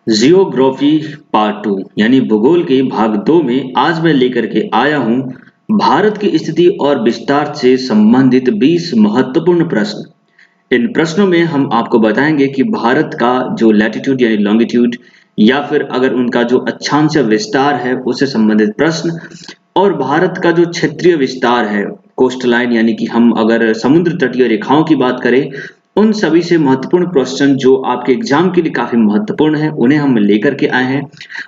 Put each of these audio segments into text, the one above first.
Geography part 2 यानी भूगोल के भाग 2 में आज मैं लेकर के आया हूं भारत की स्थिति और विस्तार से संबंधित 20 महत्वपूर्ण प्रश्न। इन प्रश्नों में हम आपको बताएंगे कि भारत का जो लैटिट्यूड यानी लॉन्गिट्यूड या फिर अगर उनका जो अक्षांश विस्तार है उससे संबंधित प्रश्न और भारत का जो क्षेत्रीय विस्तार है कोस्टलाइन यानी कि हम अगर समुद्र तटीय रेखाओं की बात करें उन सभी से महत्वपूर्ण क्वेश्चन जो आपके एग्जाम के लिए काफी महत्वपूर्ण है उन्हें हम लेकर के आए हैं।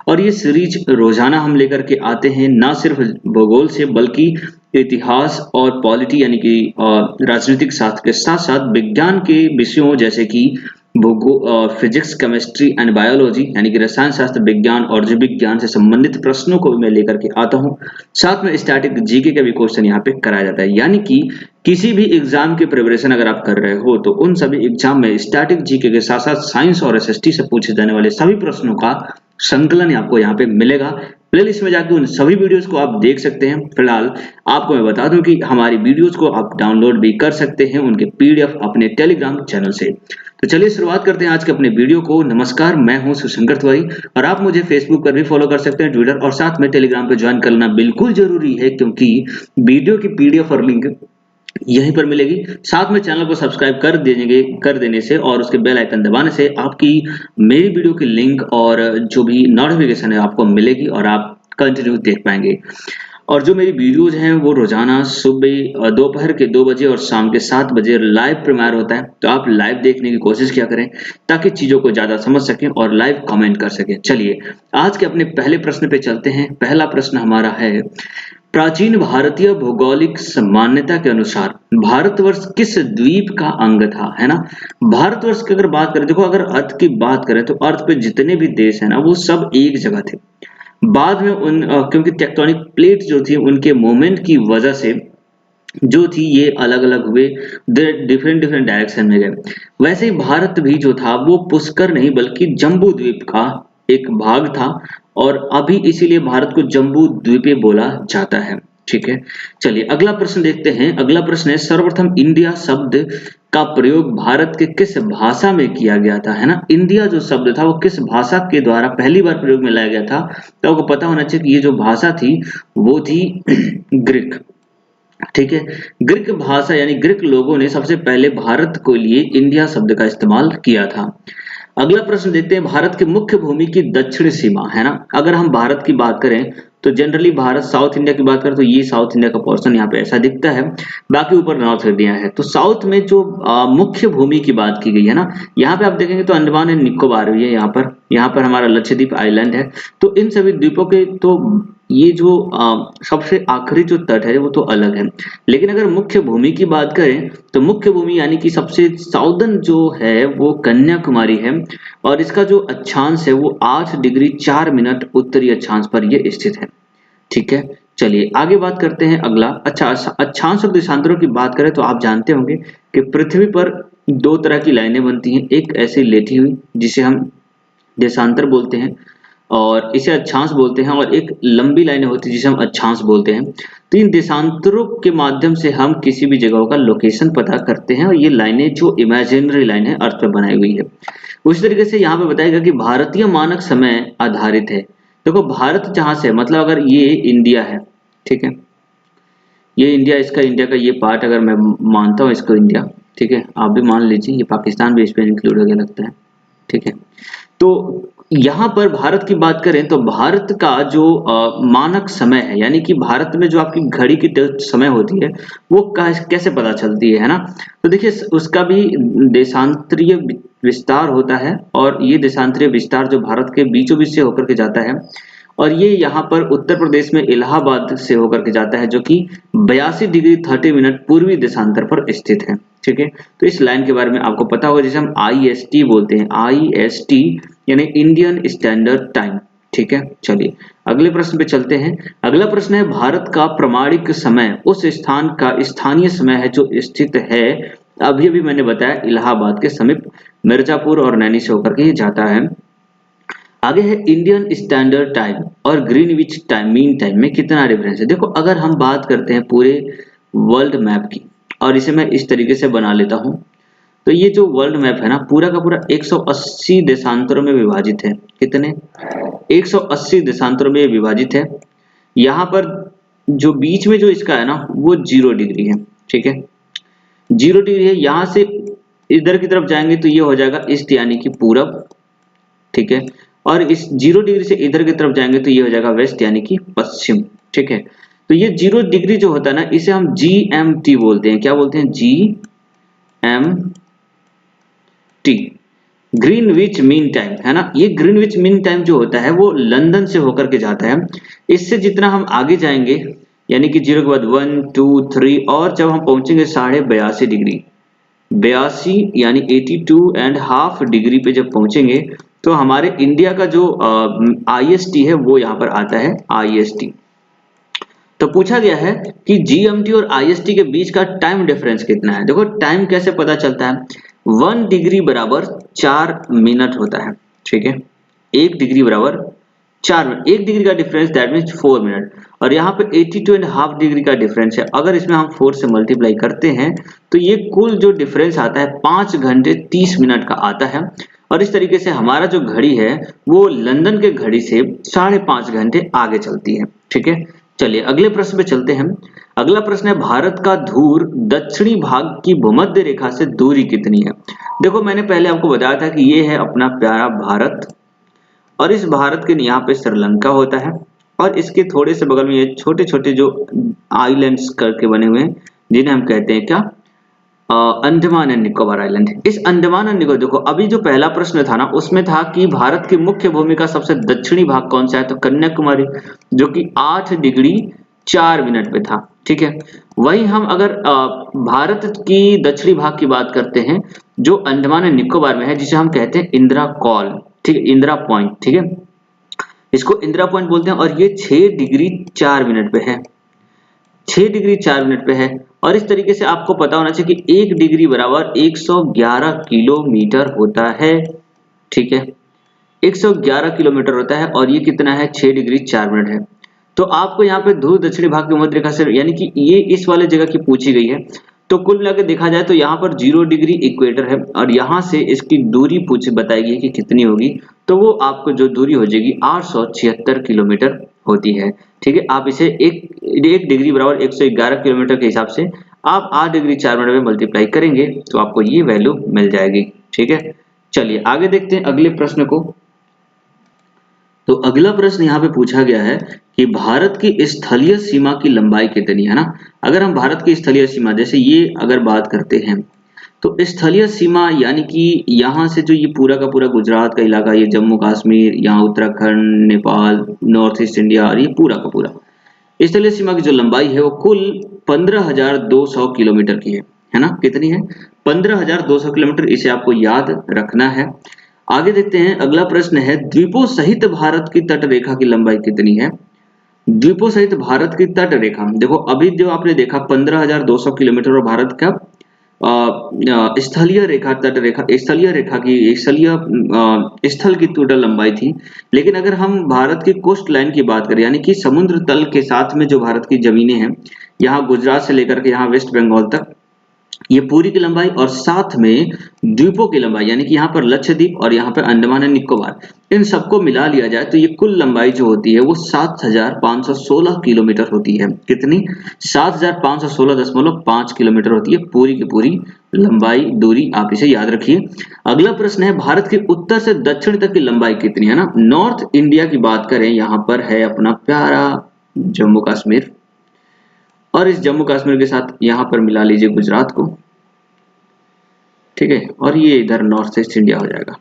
और ये सीरीज रोजाना हम लेकर के आते हैं ना सिर्फ भूगोल से बल्कि इतिहास और पॉलिटी यानी कि राजनीतिक शास्त्र के साथ साथ विज्ञान के विषयों जैसे कि फिजिक्स केमिस्ट्री एंड बायोलॉजी यानी कि रसायन शास्त्र विज्ञान और जीव विज्ञान से संबंधित प्रश्नों को मैं लेकर के आता हूं। साथ में स्टैटिक जीके का भी क्वेश्चन यहाँ पे कराया जाता है यानी कि किसी भी एग्जाम की प्रिपरेशन अगर आप कर रहे हो तो उन सभी एग्जाम में स्टैटिक जीके के साथ साथ साइंस और एसएसटी से पूछे जाने वाले सभी प्रश्नों का संकलन आपको यहाँ पे मिलेगा। प्लेलिस्ट में जाके उन सभी वीडियोस को आप देख सकते हैं। फिलहाल आपको मैं बता दूं कि हमारी वीडियोस को आप डाउनलोड भी कर सकते हैं उनके पीडीएफ अपने टेलीग्राम चैनल से। तो चलिए शुरुआत करते हैं आज के अपने वीडियो को। नमस्कार, मैं हूं शिवशंकर तिवारी और आप मुझे फेसबुक पर भी फॉलो कर सकते हैं, ट्विटर और साथ में टेलीग्राम पे ज्वाइन करना बिल्कुल जरूरी है क्योंकि वीडियो की पीडीएफ और लिंक यहीं पर मिलेगी। साथ में चैनल को सब्सक्राइब कर देने से और उसके बेल आइकन दबाने से आपकी मेरी वीडियो की लिंक और जो भी नोटिफिकेशन है आपको मिलेगी और आप कंटिन्यू देख पाएंगे। और जो मेरी वीडियोज हैं वो रोजाना सुबह दोपहर के 2 बजे और शाम के 7 बजे लाइव प्रीमियर होता है, तो आप लाइव देखने की कोशिश किया करें ताकि चीजों को ज्यादा समझ सकें और लाइव कमेंट कर सकें। चलिए आज के अपने पहले प्रश्न पे चलते हैं। पहला प्रश्न हमारा है, प्राचीन भारतीय भौगोलिक मान्यता के अनुसार भारतवर्ष किस द्वीप का अंग था, है ना। भारतवर्ष की अगर बात करें, देखो अगर अर्थ की बात करें तो अर्थ पे जितने भी देश है ना वो सब एक जगह थे। बाद में क्योंकि टेक्टोनिक प्लेट जो थी उनके मूवमेंट की वजह से जो थी ये अलग अलग हुए, डिफरेंट डायरेक्शन में गए। वैसे ही भारत भी जो था वो पुष्कर नहीं बल्कि जम्बू द्वीप का एक भाग था और अभी इसीलिए भारत को जम्बू द्वीपे बोला जाता है। ठीक है, चलिए अगला प्रश्न देखते हैं। अगला प्रश्न है, सर्वप्रथम इंडिया शब्द का प्रयोग भारत के किस भाषा में किया गया था, है ना। इंडिया जो शब्द था वो किस भाषा के द्वारा पहली बार प्रयोग में लाया गया था, तो आपको पता होना चाहिए कि ये जो भाषा थी वो थी ग्रीक। ठीक है, ग्रीक भाषा यानी ग्रीक लोगों ने सबसे पहले भारत को लिए इंडिया शब्द का इस्तेमाल किया था। अगला प्रश्न देखते हैं, भारत की मुख्य भूमि की दक्षिण सीमा, है ना। अगर हम भारत की बात करें तो जनरली भारत साउथ इंडिया की बात करें तो ये साउथ इंडिया का पोर्शन यहाँ पे ऐसा दिखता है, बाकी ऊपर नॉर्थ इंडिया है। तो साउथ में जो मुख्य भूमि की बात की गई है ना, यहाँ पे आप देखेंगे तो अंडमान एंड निकोबार भी है, यहाँ पर हमारा लक्षद्वीप आइलैंड है। तो इन सभी द्वीपों के तो ये जो सबसे आखिरी जो तट है वो तो अलग है। लेकिन अगर मुख्य भूमि की बात करें तो मुख्य भूमि यानी कि सबसे साउदर्न जो है वो कन्याकुमारी है और इसका जो अक्षांश है वो 8 डिग्री 4 मिनट उत्तरी अक्षांश पर ये स्थित है। ठीक है, चलिए आगे बात करते हैं। अगला, अच्छा अक्षांश और देशांतरों की बात करें तो आप जानते होंगे कि पृथ्वी पर 2 तरह की लाइनें बनती हैं, एक ऐसी लेटी हुई जिसे हम देशांतर बोलते हैं और इसे अक्षांश बोलते हैं, और एक लंबी लाइनें होती है जिसे हम अक्षांश बोलते हैं। तो इन देशांतरों के माध्यम से हम किसी भी जगह का लोकेशन पता करते हैं और ये लाइनें जो इमेजिनरी लाइन है अर्थ पर बनाई हुई है। उसी तरीके से यहाँ पे बताएगा कि भारतीय मानक समय आधारित है। देखो भारत जहां से मतलब अगर ये इंडिया है, ठीक है, ये इंडिया, इसका इंडिया का ये पार्ट अगर मैं मानता हूँ इसको इंडिया, ठीक है, आप भी मान लीजिए, ये पाकिस्तान भी इस पे इंक्लूड हो गया लगता है। ठीक है, तो यहाँ पर भारत की बात करें तो भारत का जो मानक समय है यानी कि भारत में जो आपकी घड़ी की समय होती है वो कैसे पता चलती है ना। तो देखिए उसका भी देशांतरीय विस्तार होता है और ये देशांतरीय विस्तार जो भारत के बीचों बीच से होकर के जाता है और ये यहाँ पर उत्तर प्रदेश में इलाहाबाद से होकर के जाता है जो कि 82 डिग्री 30 मिनट पूर्वी देशांतर पर स्थित है। ठीक है, तो इस लाइन के बारे में आपको पता होगा जिसे हम IST बोलते हैं, IST यानी इंडियन स्टैंडर्ड टाइम। ठीक है, चलिए अगले प्रश्न पे चलते हैं। अगला प्रश्न है, भारत का प्रमाणिक समय उस स्थान का स्थानीय समय है जो स्थित है, अभी अभी मैंने बताया इलाहाबाद के समीप मिर्जापुर और नैनी से होकर के जाता है। आगे है इंडियन स्टैंडर्ड टाइम और ग्रीनविच टाइम मीन टाइम में कितना डिफरेंस है। देखो अगर हम बात करते हैं पूरे वर्ल्ड मैप की और इसे मैं इस तरीके से बना लेता हूं, तो ये जो वर्ल्ड मैप है ना पूरा का पूरा 180 देशांतरों में विभाजित है। कितने? 180 देशांतरों में विभाजित है। यहाँ पर जो बीच में जो इसका है ना वो 0 डिग्री है। ठीक है, 0 डिग्री है। यहाँ से इधर की तरफ जाएंगे तो ये हो जाएगा ईस्ट यानी कि पूरब। ठीक है, और इस 0 डिग्री से इधर की तरफ जाएंगे तो ये हो जाएगा वेस्ट यानी कि पश्चिम। ठीक है, तो ये 0 डिग्री जो होता है ना इसे हम GMT बोलते हैं। क्या बोलते हैं? GMT, ग्रीनविच मीन टाइम, है ना। ये ग्रीनविच मीन टाइम जो होता है वो लंदन से होकर के जाता है। इससे जितना हम आगे जाएंगे यानी कि 0 के बाद 1 2 3 और जब हम पहुंचेंगे 82.5 डिग्री, 82 यानी 82.5 डिग्री पे जब पहुंचेंगे तो हमारे इंडिया का जो IST है वो यहाँ पर आता है IST। तो पूछा गया है कि GMT और IST के बीच का टाइम डिफरेंस कितना है। देखो टाइम कैसे पता चलता है, 1 डिग्री बराबर 4 मिनट होता है। ठीक है, 1 डिग्री बराबर 4 मिनट, 1 डिग्री का डिफरेंस दैट मीन्स 4 मिनट। और यहाँ पे 82.5 डिग्री का डिफरेंस है, अगर इसमें हम 4 से मल्टीप्लाई करते हैं तो ये कुल जो डिफरेंस आता है 5 घंटे 30 मिनट का आता है। और इस तरीके से हमारा जो घड़ी है वो लंदन के घड़ी से 5.5 घंटे आगे चलती है। ठीक है, चलिए अगले प्रश्न पे चलते हैं। अगला प्रश्न है भारत का धूर दक्षिणी भाग की भूमध्य रेखा से दूरी कितनी है। देखो मैंने पहले आपको बताया था कि ये है अपना प्यारा भारत, और इस भारत के यहाँ पे श्रीलंका होता है, और इसके थोड़े से बगल में ये छोटे छोटे जो आइलैंड्स करके बने हुए हैं जिन्हें हम कहते हैं क्या, अंडमान एंड निकोबार आइलैंड। इस अंडमान एंड निकोबार, देखो अभी जो पहला प्रश्न था ना उसमें था कि भारत की मुख्य भूमि का सबसे दक्षिणी भाग कौन सा है, तो कन्याकुमारी, जो कि 8 डिग्री 4 मिनट पे था। ठीक है, वही हम अगर भारत की दक्षिणी भाग की बात करते हैं जो अंडमान एंड निकोबार में है, जिसे हम कहते हैं इंदिरा कॉल, ठीक है, इंदिरा पॉइंट। ठीक है, इसको इंदिरा पॉइंट बोलते हैं, और ये 6 डिग्री 4 मिनट पे है, 6 डिग्री 4 मिनट पे है। और इस तरीके से आपको पता होना चाहिए कि 1 डिग्री बराबर 111 किलोमीटर होता है। ठीक है, 111 किलोमीटर होता है, और ये कितना है, 6 डिग्री 4 मिनट है। तो आपको यहाँ पे ध्रुव दक्षिणी भाग की भूमध्य रेखा से यानी कि ये इस वाले जगह की पूछी गई है। तो कुल मिलाकर देखा जाए तो यहाँ पर 0 डिग्री इक्वेटर है, और यहाँ से इसकी दूरी पूछ बताएगी कि कितनी होगी, तो वो आपको जो दूरी हो जाएगी 876 किलोमीटर होती है। ठीक है, आप इसे एक डिग्री बराबर 111 किलोमीटर के हिसाब से आप 8 डिग्री 4 मिनट में मल्टीप्लाई करेंगे तो आपको ये वैल्यू मिल जाएगी। ठीक है, चलिए आगे देखते हैं अगले प्रश्न को। तो अगला प्रश्न यहाँ पे पूछा गया है कि भारत की स्थलीय सीमा की लंबाई कितनी है ना। अगर हम भारत की स्थलीय सीमा जैसे ये अगर बात करते हैं तो स्थलीय सीमा यानी कि यहाँ से जो ये पूरा का पूरा गुजरात का इलाका, ये जम्मू कश्मीर, यहाँ Uttarakhand, Nepal, north east India, और ये पूरा का पूरा स्थलीय सीमा की जो लंबाई है वो कुल 15,200 किलोमीटर की है ना। कितनी है? 15,200 किलोमीटर, इसे आपको याद रखना है। आगे देखते हैं, अगला प्रश्न है द्वीपों सहित भारत की तट रेखा की लंबाई कितनी है। द्वीपों सहित भारत की तट रेखा, देखो अभी जो आपने देखा 15,200 किलोमीटर और भारत का स्थलीय रेखा, तट रेखा, स्थलीय रेखा की स्थलीय स्थल की टोटल लंबाई थी। लेकिन अगर हम भारत की कोस्ट लाइन की बात करें यानी कि समुद्र तल के साथ में जो भारत की जमीनें हैं, यहाँ गुजरात से लेकर के यहाँ वेस्ट बंगाल तक, ये पूरी की लंबाई, और साथ में द्वीपों की लंबाई यानी कि यहाँ पर लक्षद्वीप और यहाँ पर अंडमान एंड निकोबार, इन सबको मिला लिया जाए तो ये कुल लंबाई जो होती है वो 7,516 किलोमीटर होती है। कितनी? 7,516.5 किलोमीटर होती है पूरी की पूरी लंबाई, दूरी, आप इसे याद रखिए। अगला प्रश्न है भारत के उत्तर से दक्षिण तक की लंबाई कितनी है ना। नॉर्थ इंडिया की बात करें, यहाँ पर है अपना प्यारा जम्मू कश्मीर, और इस जम्मू कश्मीर के साथ यहाँ पर मिला लीजिए गुजरात को। ठीक है, और ये इधर नॉर्थ ईस्ट इंडिया हो जाएगा।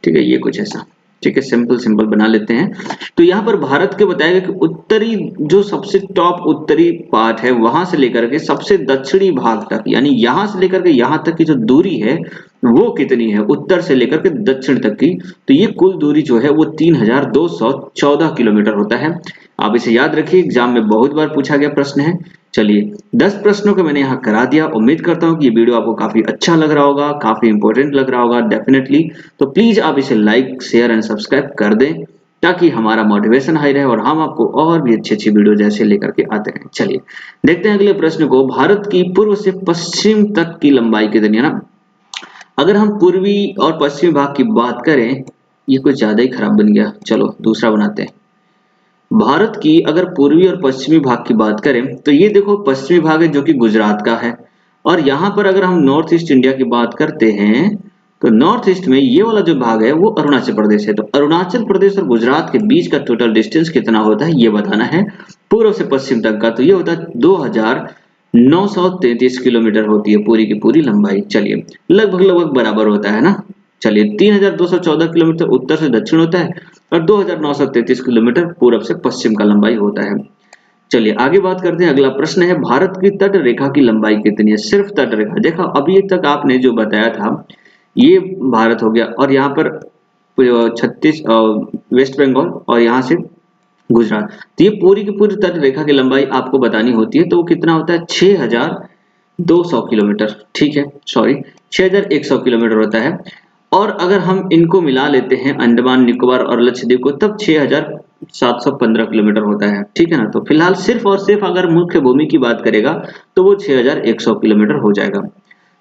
ठीक है, ये कुछ ऐसा। ठीक है, सिंपल सिंपल बना लेते हैं। तो यहाँ पर भारत के बताएगा कि उत्तरी जो सबसे टॉप उत्तरी पार्ट है वहां से लेकर के सबसे दक्षिणी भाग तक, यानी यहाँ से लेकर के यहाँ तक की जो दूरी है वो कितनी है, उत्तर से लेकर के दक्षिण तक की। तो ये कुल दूरी जो है वो 3,214 किलोमीटर होता है। आप इसे याद रखिए, एग्जाम में बहुत बार पूछा गया प्रश्न है। चलिए 10 प्रश्नों को मैंने यहाँ करा दिया। उम्मीद करता हूँ कि ये वीडियो आपको काफी अच्छा लग रहा होगा, काफी इंपॉर्टेंट लग रहा होगा डेफिनेटली। तो प्लीज आप इसे लाइक, शेयर एंड सब्सक्राइब कर दें। ताकि हमारा मोटिवेशन हाई रहे और हम आपको और भी अच्छी वीडियो जैसे लेकर के आते हैं। चलिए देखते हैं अगले प्रश्न को। भारत की पूर्व से पश्चिम तक की लंबाई कितनी है ना। अगर हम पूर्वी और पश्चिमी भाग की बात करें, ये कुछ ज्यादा ही खराब बन गया, चलो दूसरा बनाते हैं। भारत की अगर पूर्वी और पश्चिमी भाग की बात करें तो ये देखो पश्चिमी भाग है जो कि गुजरात का है, और यहाँ पर अगर हम नॉर्थ ईस्ट इंडिया की बात करते हैं तो नॉर्थ ईस्ट में ये वाला जो भाग है वो अरुणाचल प्रदेश है। तो अरुणाचल प्रदेश और गुजरात के बीच का टोटल डिस्टेंस कितना होता है ये बताना है पूर्व से पश्चिम तक का। तो ये होता है 2933 किलोमीटर होती है पूरी की पूरी लंबाई। चलिए लगभग लगभग बराबर होता है ना। चलिए 3214 किलोमीटर उत्तर से दक्षिण होता है और 2933 किलोमीटर पूर्व से पश्चिम का लंबाई होता है। चलिए आगे बात करते हैं। अगला प्रश्न है भारत की तट रेखा की लंबाई कितनी है। सिर्फ तट रेखा, देखा अभी तक आपने जो बताया था ये भारत हो गया, और यहाँ पर 36 वेस्ट बंगाल और यहाँ से गुजरात। तो ये पूरी की पूरी तट रेखा की लंबाई आपको बतानी होती है, तो वो कितना होता है 6200 किलोमीटर। ठीक है, सॉरी 6100 किलोमीटर होता है। और अगर हम इनको मिला लेते हैं अंडमान निकोबार और लक्षद्वीप को, तब 6715 किलोमीटर होता है। ठीक है ना। तो फिलहाल सिर्फ और सिर्फ अगर मुख्य भूमि की बात करेगा तो वो 6100 किलोमीटर हो जाएगा।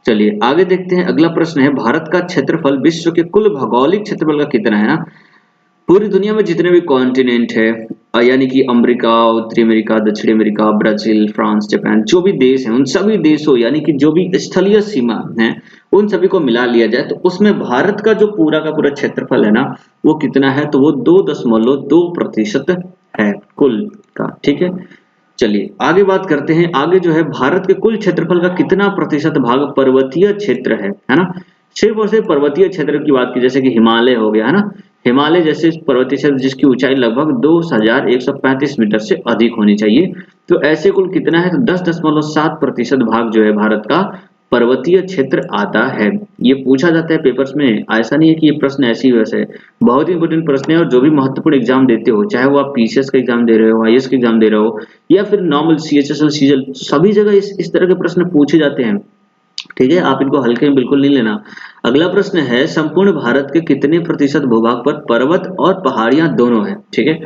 चलिए आगे देखते हैं। अगला प्रश्न है भारत का क्षेत्रफल विश्व के कुल भौगोलिक क्षेत्रफल का कितना है ना। पूरी दुनिया में जितने भी कॉन्टिनेंट है यानी कि अमेरिका, उत्तरी अमेरिका, दक्षिणी अमेरिका, ब्राजील, फ्रांस, जापान, जो भी देश हैं उन सभी देशों यानी कि जो भी स्थलीय सीमा है उन सभी को मिला लिया जाए तो उसमें भारत का जो पूरा का पूरा क्षेत्रफल है ना वो कितना है, तो वो 2.2% है कुल का। ठीक है, चलिए आगे बात करते हैं। आगे जो है भारत के कुल क्षेत्रफल का कितना प्रतिशत भाग पर्वतीय क्षेत्र है ना। सिर्फ और सिर्फ पर्वतीय क्षेत्र की बात की, जैसे कि हिमालय हो गया है ना, हिमालय जैसे पर्वतीय क्षेत्र जिसकी ऊंचाई लगभग 2135 मीटर से अधिक होनी चाहिए, तो ऐसे कुल कितना है, तो 10.7% भाग जो है भारत का पर्वतीय क्षेत्र आता है। ये पूछा जाता है पेपर्स में, ऐसा नहीं है कि ये प्रश्न ऐसे ही वैसे है, बहुत ही इंपॉर्टेंट प्रश्न है। और जो भी महत्वपूर्ण एग्जाम देते हो, चाहे वो आप पीसीएस का एग्जाम दे रहे हो, आईएएस का एग्जाम दे रहे हो या फिर नॉर्मल सीएचएसएल सीजीएल, सभी जगह इस तरह के प्रश्न पूछे जाते हैं। ठीक है, आप इनको हल्के में बिल्कुल नहीं लेना। अगला प्रश्न है संपूर्ण भारत के कितने प्रतिशत भूभाग पर पर्वत और पहाड़ियां दोनों हैं। ठीक है,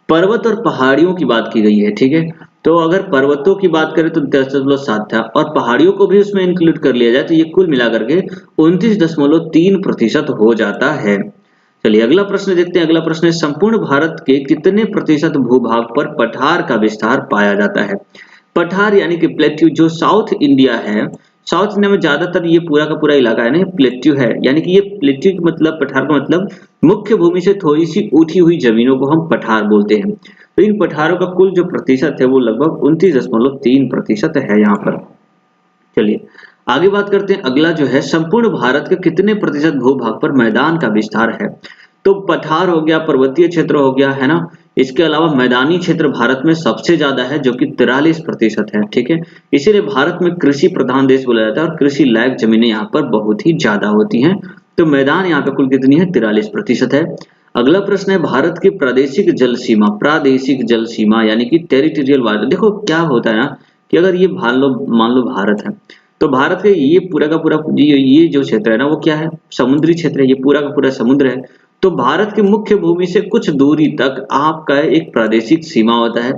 पर्वत और पहाड़ियों की बात की गई है। ठीक है, तो अगर पर्वतों की बात करें तो 10.7 था और पहाड़ियों को भी उसमें इंक्लूड कर लिया जाए तो ये कुल मिलाकर के 29.3% हो जाता है। चलिए अगला प्रश्न देखते हैं। अगला प्रश्न है संपूर्ण भारत के कितने प्रतिशत भूभाग पर पठार का विस्तार पाया जाता है। पठार यानी कि प्लेट्यू, जो साउथ इंडिया है, साउथ इंडिया में ज्यादातर ये पूरा का पूरा इलाका है ना प्लेट्यू है, यानी कि ये प्लेट्यू का मतलब, पठार का मतलब मुख्य भूमि से थोड़ी सी उठी हुई जमीनों को हम पठार बोलते हैं। तो इन पठारों का कुल जो प्रतिशत है वो लगभग 29.3% है यहाँ पर। चलिए आगे बात करते हैं। अगला जो है संपूर्ण भारत के कितने प्रतिशत भूभाग पर मैदान का विस्तार है। तो पठार हो गया, पर्वतीय क्षेत्र हो गया है ना, इसके अलावा मैदानी क्षेत्र भारत में सबसे ज्यादा है जो कि 43% है। ठीक है, इसीलिए भारत में कृषि प्रधान देश बोला जाता है और कृषि लायक जमीनें यहाँ पर बहुत ही ज्यादा होती हैं। तो मैदान यहाँ पे कुल कितनी है, 43% है। अगला प्रश्न है भारत की प्रादेशिक जल सीमा। प्रादेशिक जल सीमा यानी कि टेरिटोरियल वाटर। देखो क्या होता है ना कि अगर ये मान लो भारत है, तो भारत के ये पूरा का पूरा ये जो क्षेत्र है ना वो क्या है, समुद्री क्षेत्र है, ये पूरा का पूरा समुद्र है। तो भारत की मुख्य भूमि से कुछ दूरी तक आपका एक प्रादेशिक सीमा होता है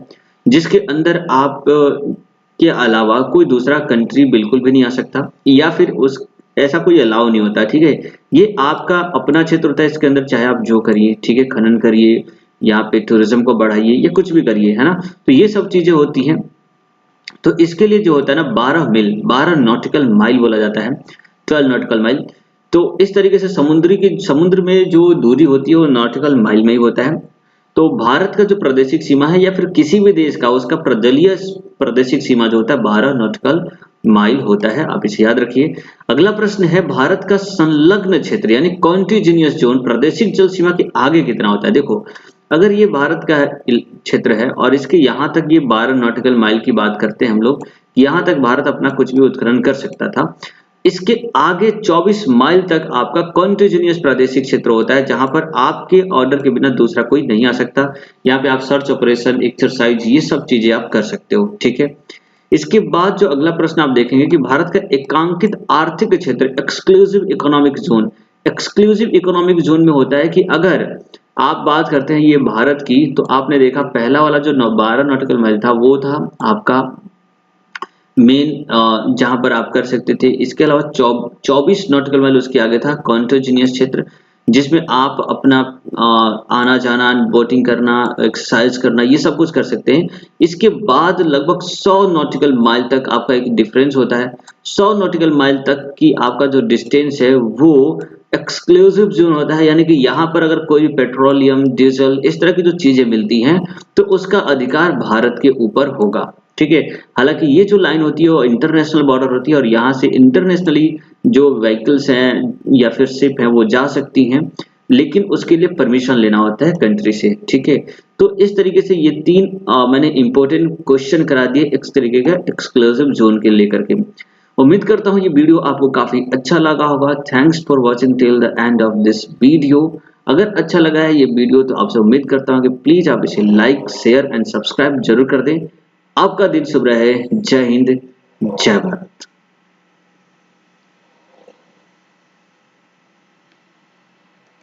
जिसके अंदर आप के अलावा कोई दूसरा कंट्री बिल्कुल भी नहीं आ सकता या फिर उस ऐसा कोई अलाउ नहीं होता। ठीक है, ये आपका अपना क्षेत्र होता है, इसके अंदर चाहे आप जो करिए, ठीक है, खनन करिए, यहाँ पे टूरिज्म को बढ़ाइए या कुछ भी करिए, है ना, तो ये सब चीजें होती हैं। तो इसके लिए जो होता है ना 12 नॉटिकल माइल बोला जाता है, 12 नॉटिकल माइल। तो इस तरीके से समुद्र में जो दूरी होती है वो नॉटिकल माइल में ही होता है। तो भारत का जो प्रादेशिक सीमा है या फिर किसी भी देश का उसका प्रजलीय प्रादेशिक सीमा जो होता है 12 नॉटिकल माइल होता है, आप इसे याद रखिए। अगला प्रश्न है भारत का संलग्न क्षेत्र यानी कॉन्टिन्यूअस जोन प्रादेशिक जल सीमा के आगे कितना होता है। देखो अगर ये भारत का क्षेत्र है और इसके यहाँ तक ये 12 नॉटिकल माइल की बात करते हैं हम लोग, यहाँ तक भारत अपना कुछ भी उत्खनन कर सकता था, इसके आगे 24 माइल तक आपका कॉन्टिन्यूअस प्रादेशिक क्षेत्र होता है जहां पर आपके ऑर्डर के बिना दूसरा कोई नहीं आ सकता। यहाँ पे आप सर्च ऑपरेशन, एक्सरसाइज, ये सब चीजें आप कर सकते हो। ठीक है, इसके बाद जो अगला प्रश्न आप देखेंगे कि भारत का एकांकित आर्थिक क्षेत्र exclusive economic zone. Exclusive economic zone में होता है कि अगर आप बात करते हैं ये भारत की, तो आपने देखा पहला वाला जो 12 नॉटिकल माइल था वो था आपका मेन, जहां पर आप कर सकते थे। इसके अलावा 24 नॉटिकल माइल उसके आगे था कॉन्टिन्यूअस क्षेत्र, जिसमें आप अपना आना जाना, बोटिंग करना, एक्सरसाइज करना, ये सब कुछ कर सकते हैं। इसके बाद लगभग 100 नॉटिकल माइल तक आपका एक डिफरेंस होता है। 100 नॉटिकल माइल तक की आपका जो डिस्टेंस है वो एक्सक्लूसिव जोन होता है, यानी कि यहाँ पर अगर कोई पेट्रोलियम, डीजल, इस तरह की जो चीजें मिलती हैं तो उसका अधिकार भारत के ऊपर होगा। ठीक है, हालांकि ये जो लाइन होती है वो इंटरनेशनल बॉर्डर होती है और यहाँ से इंटरनेशनली जो व्हीकल्स हैं या फिर शिप हैं वो जा सकती हैं, लेकिन उसके लिए परमिशन लेना होता है कंट्री से। ठीक है, तो इस तरीके से ये तीन मैंने इंपॉर्टेंट क्वेश्चन करा दिए इस तरीके का एक्सक्लूसिव जोन के लेकर के। उम्मीद करता हूँ ये वीडियो आपको काफी अच्छा लगा होगा। Thanks for watching till the end of this video. अगर अच्छा लगा है ये वीडियो तो आपसे उम्मीद करता हूँ कि प्लीज आप इसे लाइक, शेयर एंड सब्सक्राइब जरूर कर दें। आपका दिन शुभ रहे। जय हिंद, जय भारत।